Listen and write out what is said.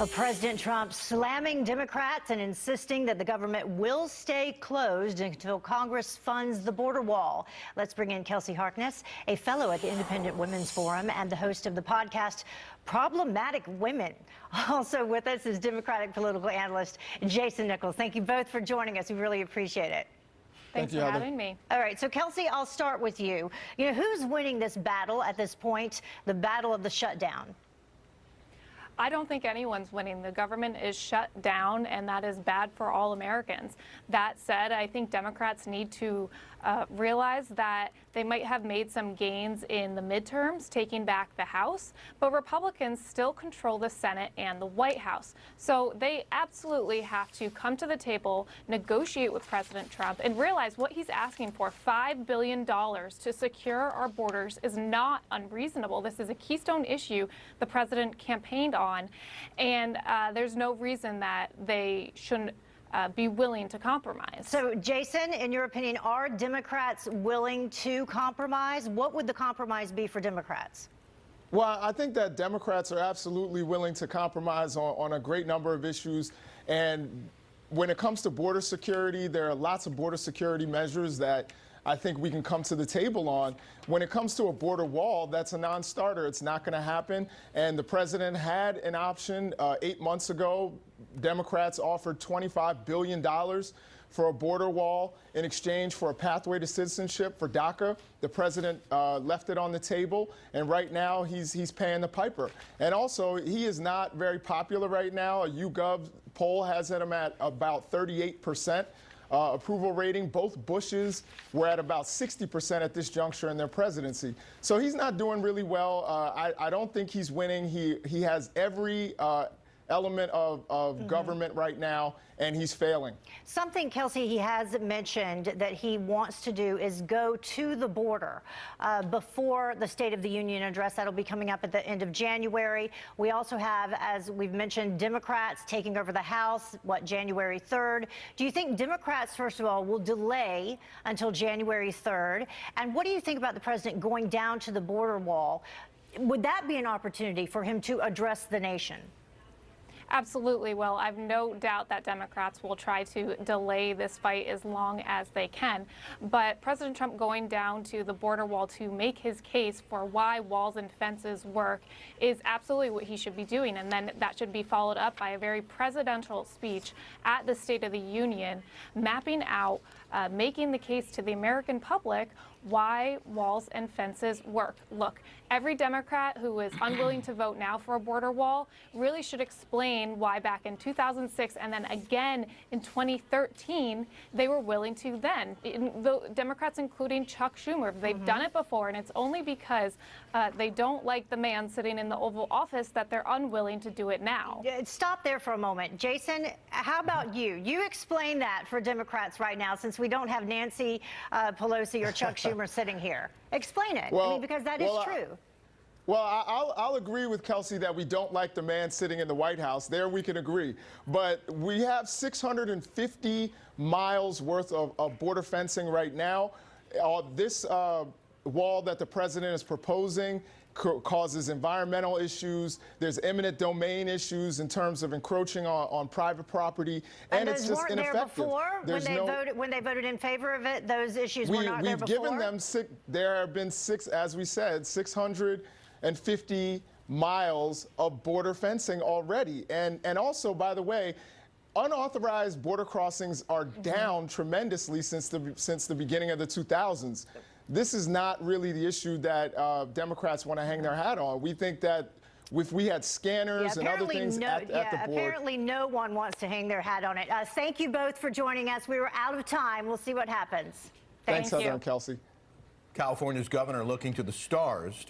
President Trump slamming Democrats and insisting that the government will stay closed until Congress funds the border wall. Let's bring in Kelsey Harkness, a fellow at the Independent Women's Forum and the host of the podcast Problematic Women. Also with us is Democratic political analyst Jason Nichols. Thank you both for joining us. We really appreciate it. Thanks for having me. All right, so Kelsey, I'll start with you. You know, who's winning this battle at this point, the battle of the shutdown? I don't think anyone's winning. The government is shut down, and that is bad for all Americans. That said, I think Democrats need to realize that they might have made some gains in the midterms, taking back the House, but Republicans still control the Senate and the White House. So they absolutely have to come to the table, negotiate with President Trump, and realize what he's asking for, $5 billion to secure our borders, is not unreasonable. This is a keystone issue the president campaigned on, and there's no reason that they shouldn't be willing to compromise. So, Jason, in your opinion, are Democrats willing to compromise? What would the compromise be for Democrats? Well, I think that Democrats are absolutely willing to compromise on a great number of issues. And when it comes to border security, there are lots of border security measures that I think we can come to the table on. When it comes to a border wall, that's a non-starter. It's not going to happen. And the president had an option 8 months ago. Democrats offered $25 billion for a border wall in exchange for a pathway to citizenship for DACA. The president left it on the table, and right now he's paying the piper. And also, he is not very popular right now. A YouGov poll has him at about 38%. Approval rating. Both Bushes were at about 60% at this juncture in their presidency. So he's not doing really well. I don't think he's winning. He has every element of government right now, and he's failing. Something, Kelsey, he has mentioned that he wants to do is go to the border before the State of the Union address. That'll be coming up at the end of January. We also have, as we've mentioned, Democrats taking over the House, January 3rd. Do you think Democrats, first of all, will delay until January 3rd? And what do you think about the president going down to the border wall? Would that be an opportunity for him to address the nation? Absolutely. Well, I've no doubt that Democrats will try to delay this fight as long as they can. But President Trump going down to the border wall to make his case for why walls and fences work is absolutely what he should be doing. And then that should be followed up by a very presidential speech at the State of the Union, mapping out, making the case to the American public why walls and fences work. Look, every Democrat who is unwilling to vote now for a border wall really should explain why back in 2006 and then again in 2013 they were willing to then. The Democrats, including Chuck Schumer, they've done it before, and it's only because they don't like the man sitting in the Oval Office that they're unwilling to do it now. Stop there for a moment. Jason, how about you? You explain that for Democrats right now, since we don't have Nancy Pelosi or Chuck Schumer sitting here. Explain it. Well, I mean, because that is true. I'll agree with Kelsey that we don't like the man sitting in the White House. There we can agree. But we have 650 miles worth of border fencing right now. This wall that the president is proposing causes environmental issues. There's eminent domain issues in terms of encroaching on private property, and it's just ineffective. When they voted in favor of it, those issues were not there before? We've given them there have been as we said, 650 miles of border fencing already. And also, by the way, unauthorized border crossings are down tremendously since the beginning of the 2000s. This is not really the issue that Democrats want to hang their hat on. We think that if we had scanners and other things at the board. Apparently no one wants to hang their hat on it. Thank you both for joining us. We were out of time. We'll see what happens. Thanks, Heather and Kelsey. California's governor looking to the stars to